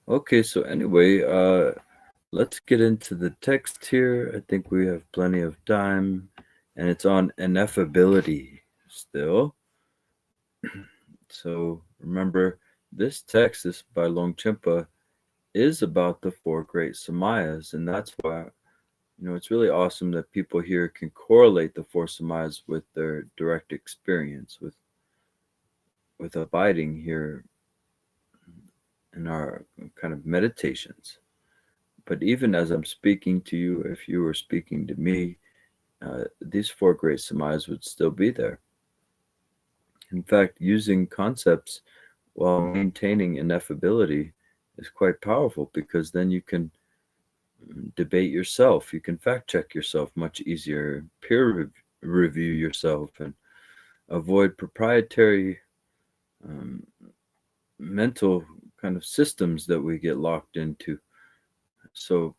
Okay, so anyway, let's get into the text here. I think we have plenty of time, and it's on ineffability still. So remember, this text is by Longchen is about the four great samayas, and that's why it's really awesome that people here can correlate the four samayas with their direct experience with abiding here in our kind of meditations. But even as I'm speaking to you, if you were speaking to me, these four great samayas would still be there. In fact, using concepts while maintaining ineffability is quite powerful, because then you can debate yourself, you can fact check yourself much easier, review yourself, and avoid proprietary um, mental kind of systems that we get locked into. So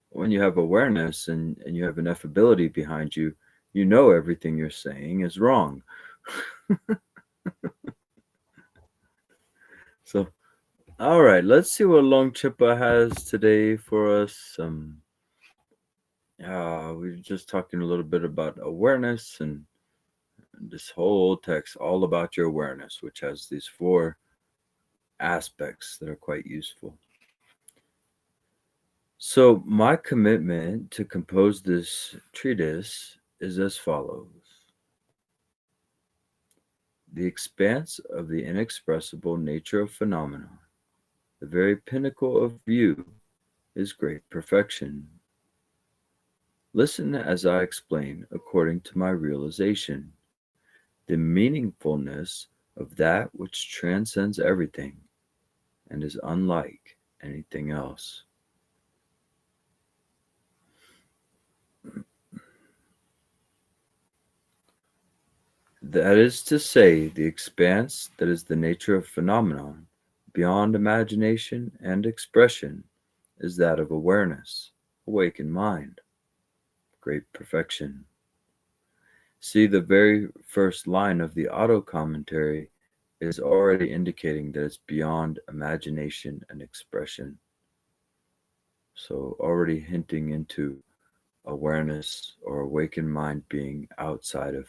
when you have awareness and you have ineffability behind you, you know everything you're saying is wrong. So, all right, let's see what Longchen has today for us. We were just talking a little bit about awareness, and this whole text all about your awareness, which has these four aspects that are quite useful. So, my commitment to compose this treatise is as follows. The expanse of the inexpressible nature of phenomena, the very pinnacle of view, is great perfection. Listen as I explain, according to my realization, the meaningfulness of that which transcends everything and is unlike anything else. That is to say, the expanse that is the nature of phenomenon, beyond imagination and expression, is that of awareness, awakened mind, great perfection. See, the very first line of the auto commentary is already indicating that it's beyond imagination and expression. So, already hinting into awareness or awakened mind being outside of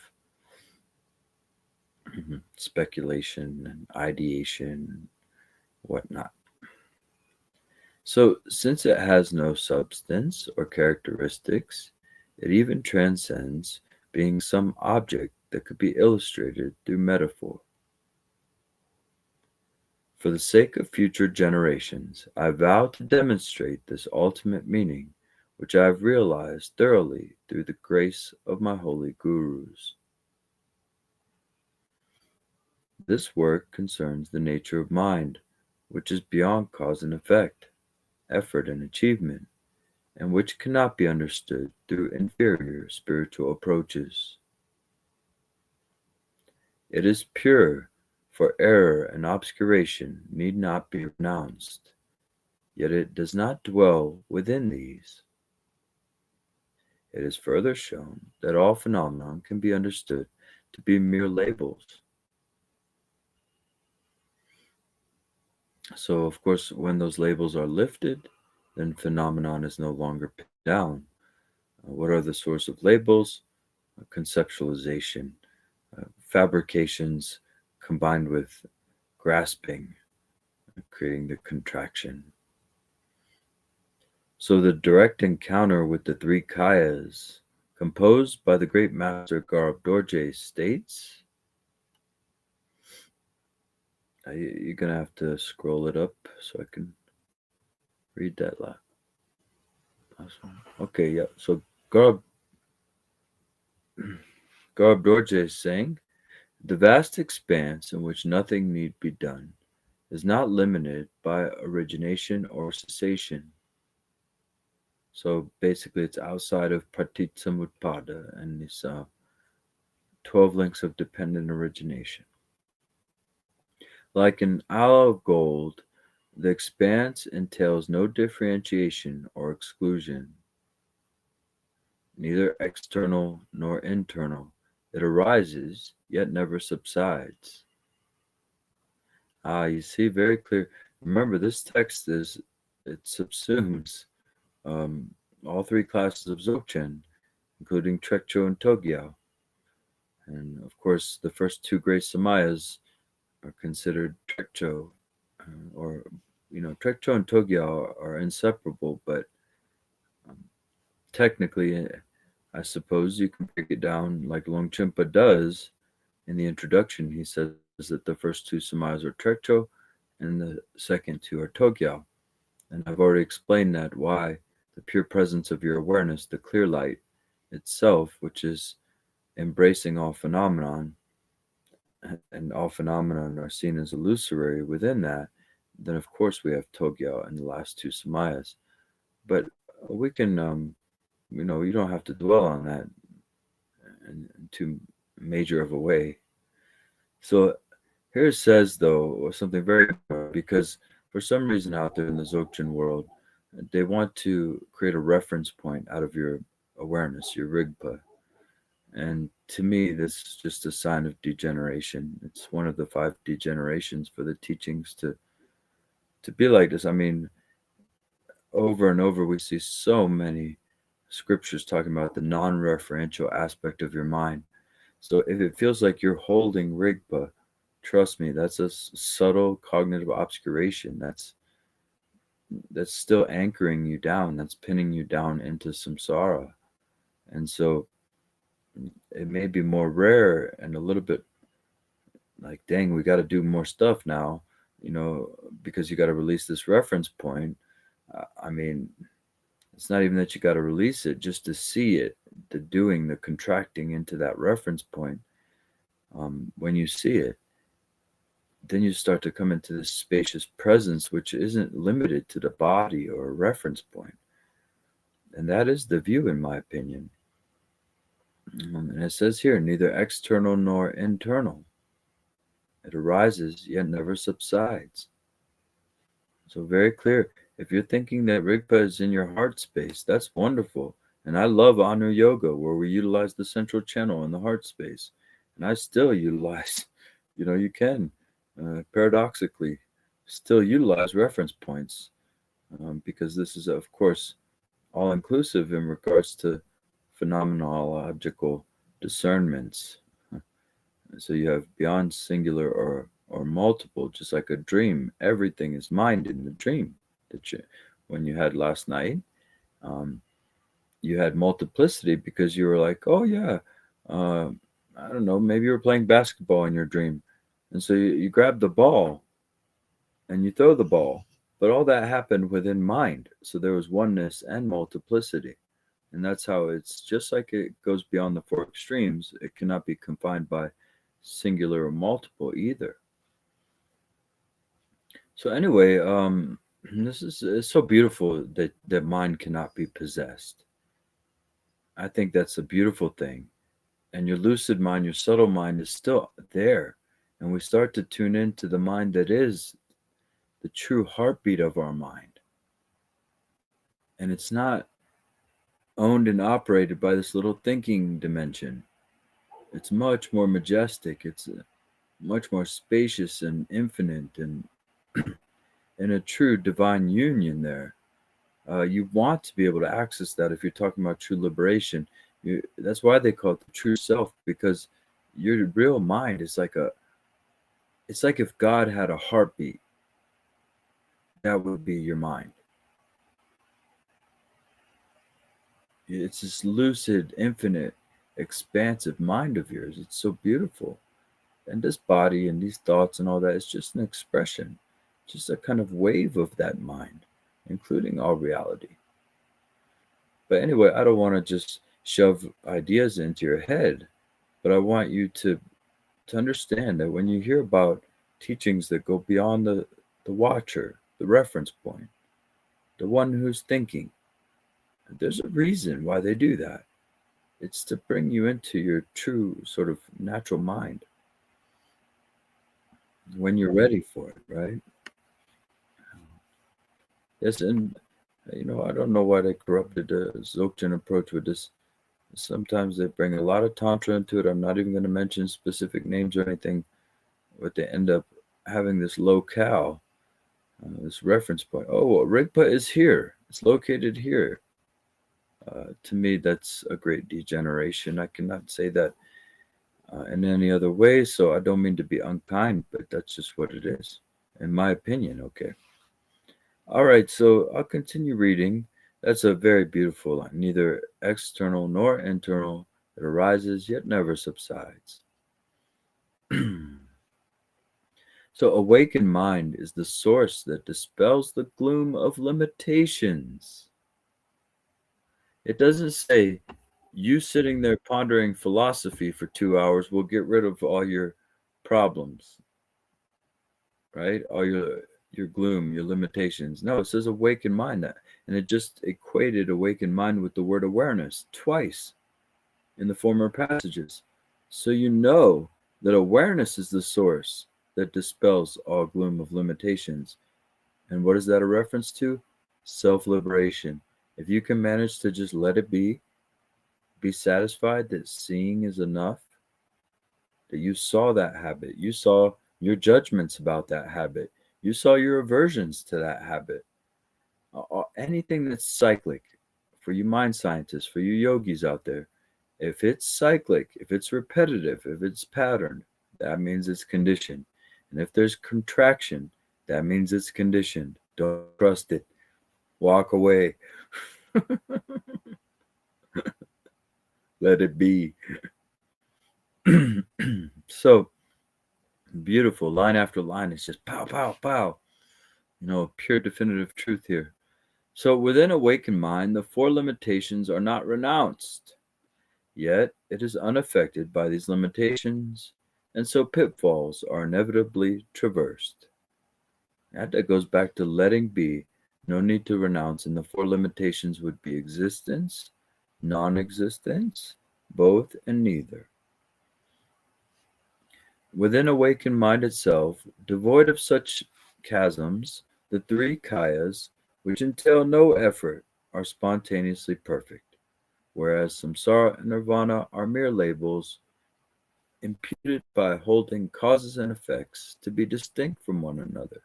speculation and ideation and whatnot. So, since it has no substance or characteristics, it even transcends being some object that could be illustrated through metaphor. For the sake of future generations, I vow to demonstrate this ultimate meaning, which I have realized thoroughly through the grace of my holy gurus. This work concerns the nature of mind, which is beyond cause and effect, effort and achievement, and which cannot be understood through inferior spiritual approaches. It is pure, for error and obscuration need not be renounced, yet it does not dwell within these. It is further shown that all phenomena can be understood to be mere labels. So, of course, when those labels are lifted, then phenomenon is no longer pinned down. What are the source of labels? Conceptualization, fabrications combined with grasping, creating the contraction. So the direct encounter with the three kayas, composed by the great master Garb Dorje, states, you're going to have to scroll it up so I can read that last one. Okay, yeah. So Garb Dorje is saying, the vast expanse in which nothing need be done is not limited by origination or cessation. So basically, it's outside of Pratitsamutpada and these 12 links of dependent origination. Like an owl of gold, the expanse entails no differentiation or exclusion, neither external nor internal. It arises, yet never subsides. You see very clear. Remember, this text is it subsumes all three classes of Dzogchen, including Trekcho and Togyao. And of course, the first two great Samayas are considered Trekcho, or Trekcho and Togyao are inseparable, but technically, I suppose you can break it down like Longchenpa does in the introduction. He says that the first two Samayas are Trekcho and the second two are Togyao. And I've already explained that why the pure presence of your awareness, the clear light itself, which is embracing all phenomenon, and all phenomenon are seen as illusory within that, then of course we have Togyao and the last two Samayas. But we can, you don't have to dwell on that in too major of a way. So here it says, though, something very important, because for some reason out there in the Dzogchen world, they want to create a reference point out of your awareness, your Rigpa. And to me, this is just a sign of degeneration. It's one of the 5 degenerations for the teachings to be like this. I mean, over and over, we see so many scriptures talking about the non-referential aspect of your mind. So if it feels like you're holding Rigpa, trust me, that's a subtle cognitive obscuration. That's still anchoring you down. That's pinning you down into samsara. And so it may be more rare and a little bit like, dang, we got to do more stuff now, because you got to release this reference point. I mean, it's not even that you got to release it, just to see it, the doing, the contracting into that reference point. When you see it, then you start to come into this spacious presence, which isn't limited to the body or a reference point. And that is the view, in my opinion. And it says here, neither external nor internal. It arises, yet never subsides. So very clear. If you're thinking that Rigpa is in your heart space, that's wonderful. And I love Anu Yoga, where we utilize the central channel in the heart space. And I still utilize, you can, paradoxically, still utilize reference points, because this is, of course, all-inclusive in regards to phenomenological discernments. So you have beyond singular or multiple, just like a dream. Everything is mind in the dream. When you had last night, you had multiplicity because you were like, oh yeah, I don't know, maybe you were playing basketball in your dream. And so you grab the ball and you throw the ball. But all that happened within mind. So there was oneness and multiplicity. And that's how it's just like it goes beyond the 4 extremes. It cannot be confined by singular or multiple either. So anyway, it's so beautiful that mind cannot be possessed. I think that's a beautiful thing. And your lucid mind, your subtle mind is still there. And we start to tune into the mind that is the true heartbeat of our mind. And it's not owned and operated by this little thinking dimension. It's much more majestic. It's much more spacious and infinite, and in a true divine union there. You want to be able to access that if you're talking about true liberation. That's why they call it the true self, because your real mind is it's like if God had a heartbeat, that would be your mind. It's this lucid, infinite, expansive mind of yours. It's so beautiful. And this body and these thoughts and all that is just an expression, just a kind of wave of that mind, including all reality. But anyway, I don't want to just shove ideas into your head, but I want you to understand that when you hear about teachings that go beyond the watcher, the reference point, the one who's thinking, there's a reason why they do that. It's to bring you into your true sort of natural mind when you're ready for it, right? Yes, and I don't know why they corrupted the Dzogchen approach with this. Sometimes they bring a lot of tantra into it. I'm not even going to mention specific names or anything, but they end up having this locale this reference point. Oh, well, Rigpa is here. It's located here. To me, that's a great degeneration. I cannot say that in any other way, so I don't mean to be unkind, but that's just what it is, in my opinion. Okay. All right, so I'll continue reading. That's a very beautiful line. Neither external nor internal, it arises yet never subsides. So, awakened mind is the source that dispels the gloom of limitations. It doesn't say you sitting there pondering philosophy for 2 hours will get rid of all your problems, right? All your gloom, your limitations. No, it says awakened mind, and it just equated awakened mind with the word awareness twice in the former passages. So you know that awareness is the source that dispels all gloom of limitations. And what is that a reference to? Self-liberation. If you can manage to just let it be satisfied that seeing is enough, that you saw that habit, you saw your judgments about that habit, you saw your aversions to that habit, anything that's cyclic, for you mind scientists, for you yogis out there, if it's cyclic, if it's repetitive, if it's patterned, that means it's conditioned. And if there's contraction, that means it's conditioned. Don't trust it. Walk away. Let it be. So beautiful. Line after line. It's just pow, pow, pow. Pure definitive truth here. So within awakened mind, the four limitations are not renounced. Yet it is unaffected by these limitations, and so pitfalls are inevitably traversed. That goes back to letting be. No need to renounce, and the four limitations would be existence, non-existence, both and neither. Within awakened mind itself, devoid of such chasms, the three kayas, which entail no effort, are spontaneously perfect, whereas samsara and nirvana are mere labels imputed by holding causes and effects to be distinct from one another.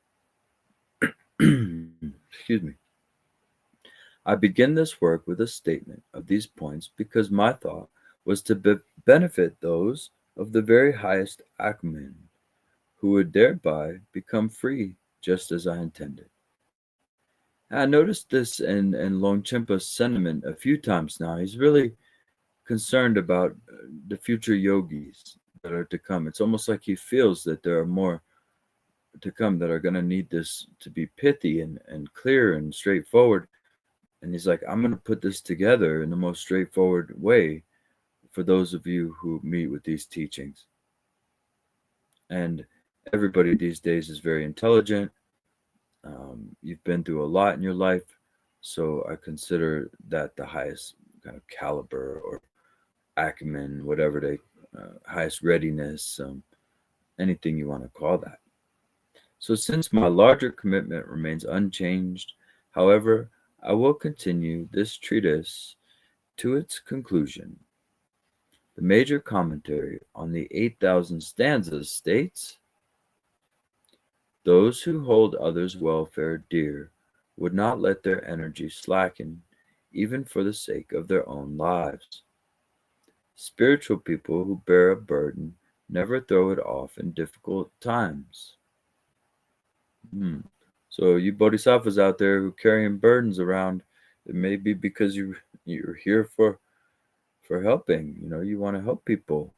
Excuse me. I begin this work with a statement of these points because my thought was to benefit those of the very highest acumen, who would thereby become free just as I intended. I noticed this in Longchenpa's sentiment a few times now. He's really concerned about the future yogis that are to come. It's almost like he feels that there are more to come that are going to need this to be pithy and clear and straightforward. And he's like, I'm going to put this together in the most straightforward way for those of you who meet with these teachings. And everybody these days is very intelligent. You've been through a lot in your life, so I consider that the highest kind of caliber or acumen, whatever they, highest readiness, anything you want to call that. So since my larger commitment remains unchanged, however, I will continue this treatise to its conclusion. The major commentary on the 8,000 stanzas states, those who hold others' welfare dear would not let their energy slacken, even for the sake of their own lives. Spiritual people who bear a burden never throw it off in difficult times. So you bodhisattvas out there who carrying burdens around, it may be because you're here for helping. You want to help people.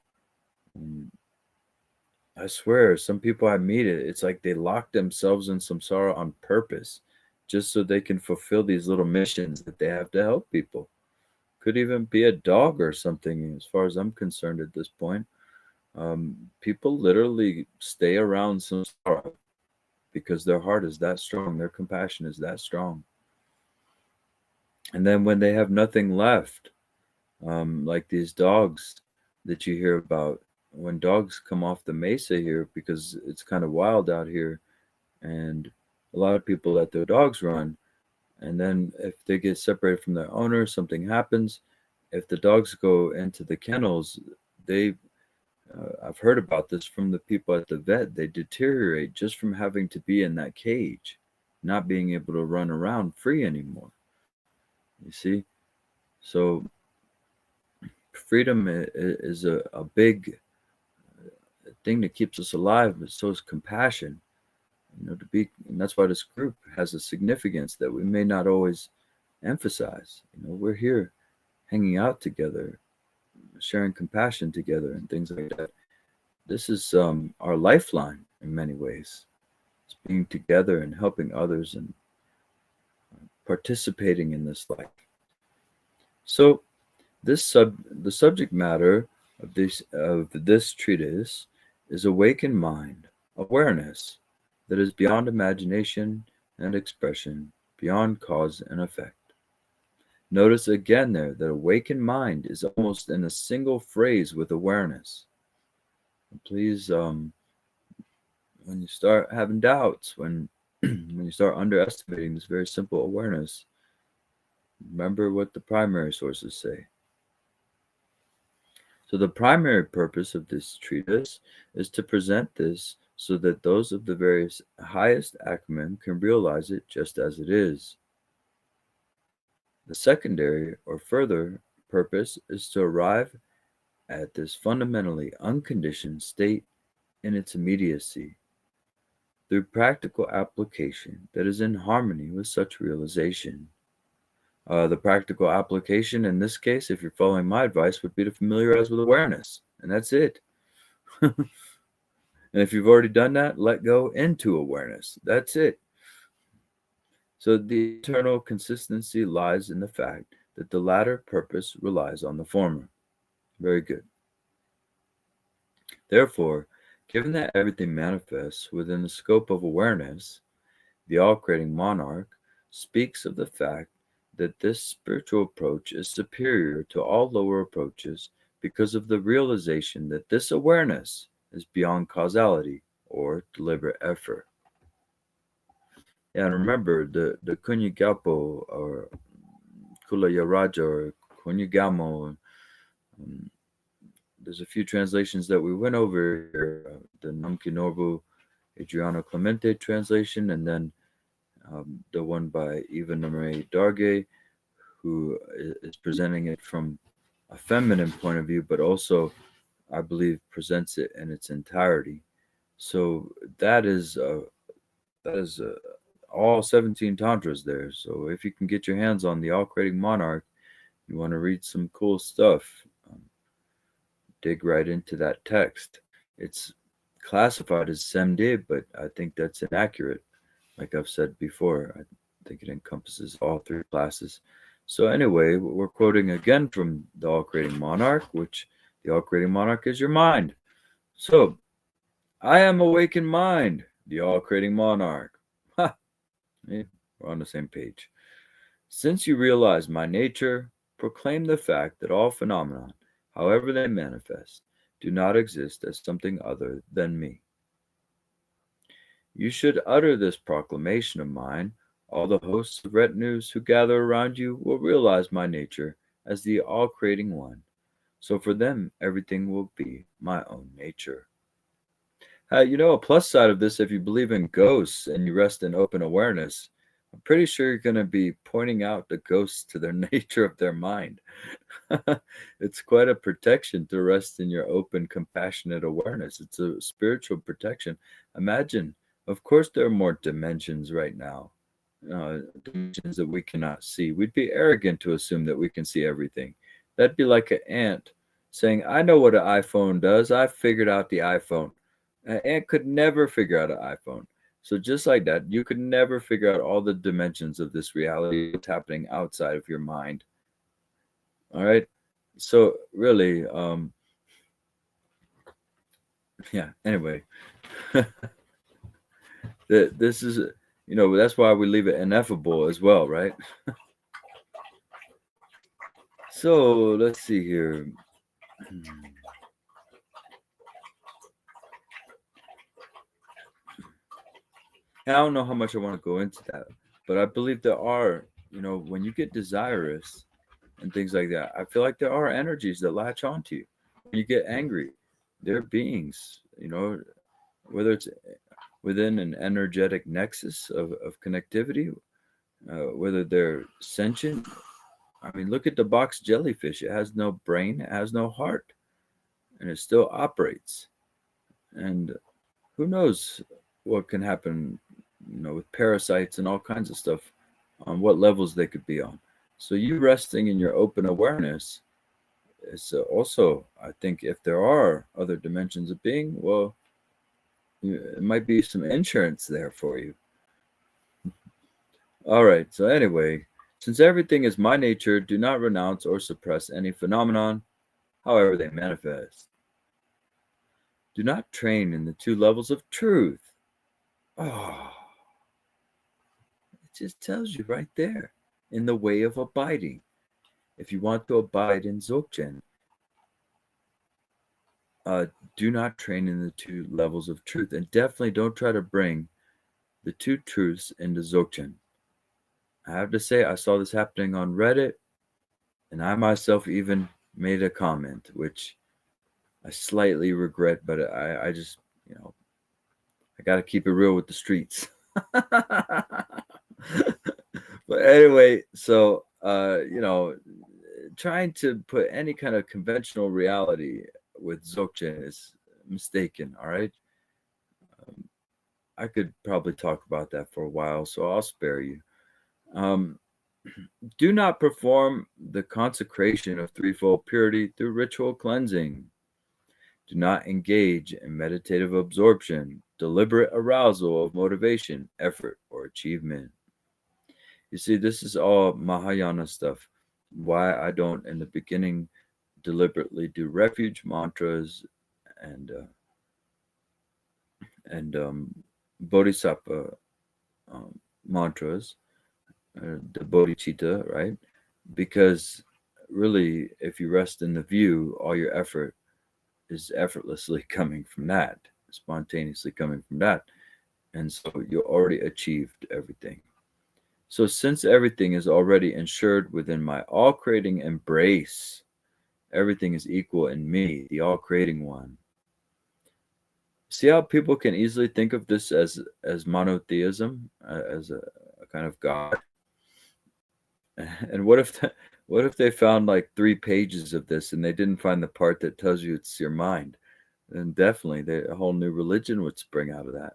I swear, some people I meet, it's like they lock themselves in samsara on purpose, just so they can fulfill these little missions that they have to help people. Could even be a dog or something, as far as I'm concerned at this point. People literally stay around samsara because their heart is that strong, their compassion is that strong. And then when they have nothing left, like these dogs that you hear about, when dogs come off the mesa here, because it's kind of wild out here, and a lot of people let their dogs run, and then if they get separated from their owner, something happens. If the dogs go into the kennels, I've heard about this from the people at the vet, they deteriorate just from having to be in that cage. not being able to run around free anymore. You see? So freedom is a big thing that keeps us alive, but so is compassion. And that's why this group has a significance that we may not always emphasize. We're here hanging out together, sharing compassion together and things like that. This is our lifeline in many ways. It's being together and helping others and participating in this life. So the subject matter of this treatise is awakened mind, awareness that is beyond imagination and expression, beyond cause and effect. Notice again there that awakened mind is almost in a single phrase with awareness. And please, when you start having doubts, when you start underestimating this very simple awareness, remember what the primary sources say. So the primary purpose of this treatise is to present this so that those of the various highest acumen can realize it just as it is. The secondary or further purpose is to arrive at this fundamentally unconditioned state in its immediacy through practical application that is in harmony with such realization. The practical application in this case, if you're following my advice, would be to familiarize with awareness, and that's it. And if you've already done that, let go into awareness. That's it. So the eternal consistency lies in the fact that the latter purpose relies on the former. Very good. Therefore, given that everything manifests within the scope of awareness, the all-creating monarch speaks of the fact that this spiritual approach is superior to all lower approaches because of the realization that this awareness is beyond causality or deliberate effort. And remember, the Kunyigapo or Kulayaraja or Kunyigamo, there's a few translations that we went over here, the Namkinobu Adriano Clemente translation, and then the one by Eva Namare Darge, who is presenting it from a feminine point of view, but also, I believe, presents it in its entirety. So that is all 17 tantras there. So if you can get your hands on the all-creating monarch, you want to read some cool stuff, dig right into that text. It's classified as Semde, but I think that's inaccurate. Like I've said before, I think it encompasses all three classes. So anyway, we're quoting again from the all-creating monarch, which the all-creating monarch is your mind. So, I am awakened mind, the all-creating monarch. Ha! We're on the same page. Since you realize my nature, proclaim the fact that all phenomena, however they manifest, do not exist as something other than me. You should utter this proclamation of mine. All the hosts of retinues who gather around you will realize my nature as the all-creating one. So for them, everything will be my own nature. A plus side of this, if you believe in ghosts and you rest in open awareness, I'm pretty sure you're going to be pointing out the ghosts to their nature of their mind. It's quite a protection to rest in your open, compassionate awareness. It's a spiritual protection. Imagine, of course, there are more dimensions right now, dimensions that we cannot see. We'd be arrogant to assume that we can see everything. That'd be like an ant saying, I know what an iPhone does. I figured out the iPhone. An ant could never figure out an iPhone. So just like that, you could never figure out all the dimensions of this reality that's happening outside of your mind. All right. So really, anyway, this is, that's why we leave it ineffable as well, right? So let's see here. I don't know how much I want to go into that, but I believe there are, when you get desirous and things like that, I feel like there are energies that latch onto you. When you get angry, there are beings, whether it's within an energetic nexus of connectivity, whether they're sentient. I mean, look at the box jellyfish. It has no brain, it has no heart, and it still operates. And who knows what can happen, with parasites and all kinds of stuff, on what levels they could be on. So you resting in your open awareness is also, I think, if there are other dimensions of being, well, it might be some insurance there for you. All right. So anyway, since everything is my nature, do not renounce or suppress any phenomenon, however they manifest. Do not train in the two levels of truth. Oh, it just tells you right there, in the way of abiding. If you want to abide in Dzogchen, do not train in the two levels of truth, and definitely don't try to bring the two truths into Dzogchen. I have to say, I saw this happening on Reddit, and I myself even made a comment, which I slightly regret, but I just, I got to keep it real with the streets. But anyway, so, trying to put any kind of conventional reality with Dzogchen is mistaken, all right? I could probably talk about that for a while, so I'll spare you. Do not perform the consecration of threefold purity through ritual cleansing. Do not engage in meditative absorption, deliberate arousal of motivation, effort, or achievement. You see, this is all Mahayana stuff. Why I don't, in the beginning, deliberately do refuge mantras and bodhisattva mantras, the bodhicitta, right? Because really, if you rest in the view, all your effort is effortlessly coming from that, spontaneously coming from that. And so you already achieved everything. So since everything is already ensured within my all-creating embrace, everything is equal in me, the all-creating one. See how people can easily think of this as monotheism, as a kind of God? And what if they found like 3 pages of this and they didn't find the part that tells you it's your mind? Then definitely a whole new religion would spring out of that.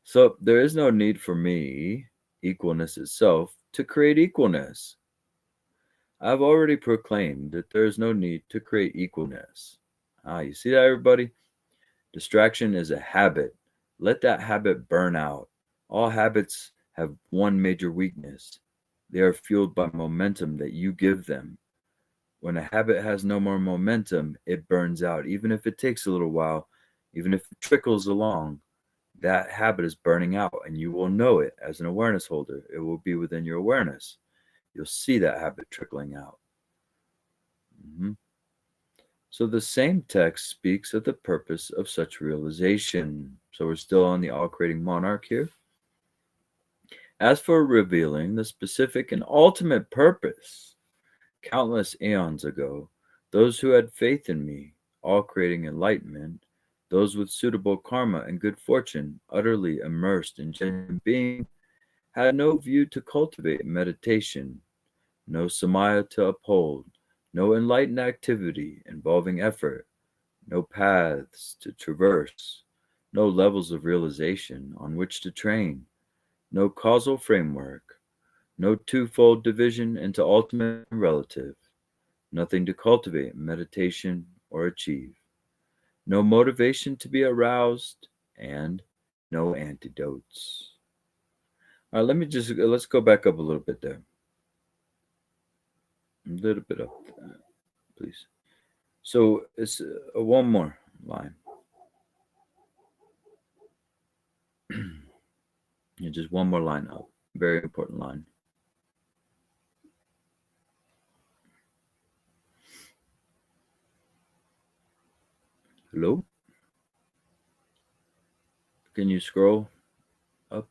So there is no need for me, equalness itself, to create equalness. I've already proclaimed that there is no need to create equalness. You see that, everybody? Distraction is a habit. Let that habit burn out. All habits have one major weakness. They are fueled by momentum that you give them. When a habit has no more momentum, it burns out. Even if it takes a little while, even if it trickles along, that habit is burning out, and you will know it as an awareness holder. It will be within your awareness. You'll see that habit trickling out. So the same text speaks of the purpose of such realization. So we're still on the all-creating monarch here. As for revealing the specific and ultimate purpose, countless aeons ago, those who had faith in me, all-creating enlightenment, those with suitable karma and good fortune, utterly immersed in genuine being, had no view to cultivate meditation, no samaya to uphold, no enlightened activity involving effort, no paths to traverse, no levels of realization on which to train, no causal framework, no twofold division into ultimate and relative, nothing to cultivate meditation or achieve, no motivation to be aroused, and no antidotes. All right, let's go back up a little bit there. A little bit up, please. So it's one more line. Just one more line up. Very important line. Hello? Can you scroll up?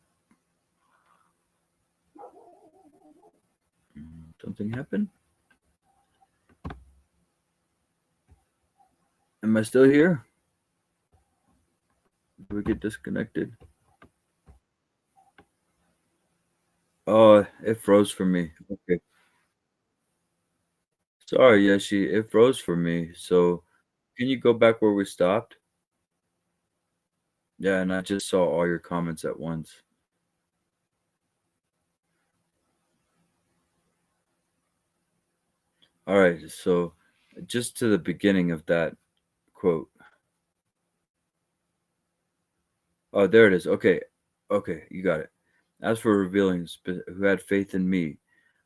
Something happened? Am I still here? Did we get disconnected? Oh, it froze for me. Okay. Sorry, Yeshi, it froze for me. So can you go back where we stopped? Yeah, and I just saw all your comments at once. All right, so just to the beginning of that quote. Oh, there it is. Okay. Okay, you got it. As for revealing who had faith in me,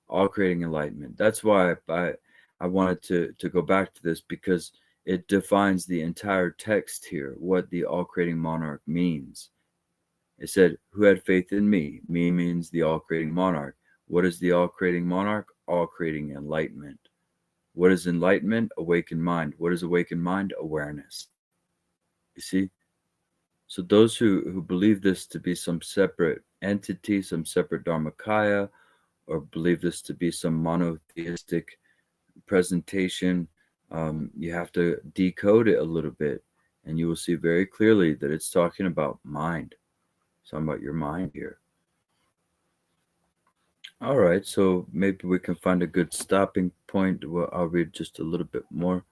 all creating enlightenment. That's why I wanted to go back to this because it defines the entire text here, what the all creating monarch means. It said, "Who had faith in me?" Me means the all creating monarch. What is the all creating monarch? All creating enlightenment. What is enlightenment? Awakened mind. What is awakened mind? Awareness. You see? So those who believe this to be some separate entity, some separate Dharmakaya, or believe this to be some monotheistic presentation, you have to decode it a little bit, and you will see very clearly that it's talking about mind. It's talking about your mind here. All right, so maybe we can find a good stopping point. Well, I'll read just a little bit more.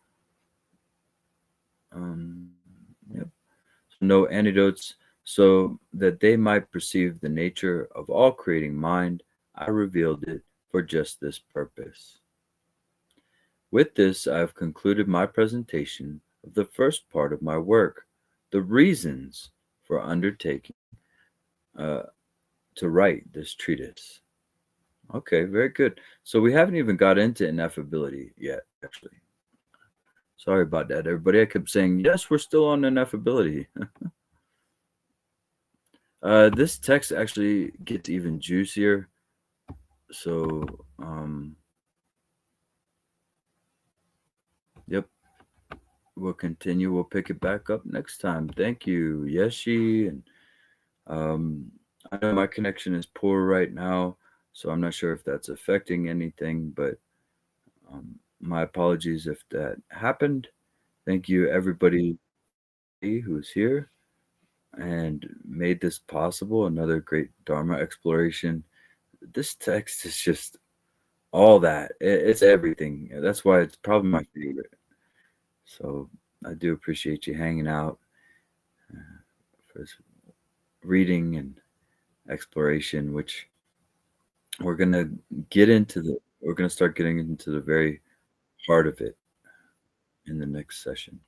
Um, yep. No antidotes, so that they might perceive the nature of all creating mind, I revealed it for just this purpose. With this, I have concluded my presentation of the first part of my work, the reasons for undertaking uh, to write this treatise. Okay, very good. So we haven't even got into ineffability yet, actually. Sorry about that, everybody. I kept saying, yes, we're still on ineffability. This text actually gets even juicier. So, yep, we'll continue. We'll pick it back up next time. Thank you, Yeshi. And I know my connection is poor right now, so I'm not sure if that's affecting anything, but my apologies if that happened. Thank you, everybody who's here and made this possible. Another great Dharma exploration. This text is just all that. It's everything. That's why it's probably my favorite. So I do appreciate you hanging out for this reading and exploration, which we're gonna we're gonna start getting into the very heart of it in the next session.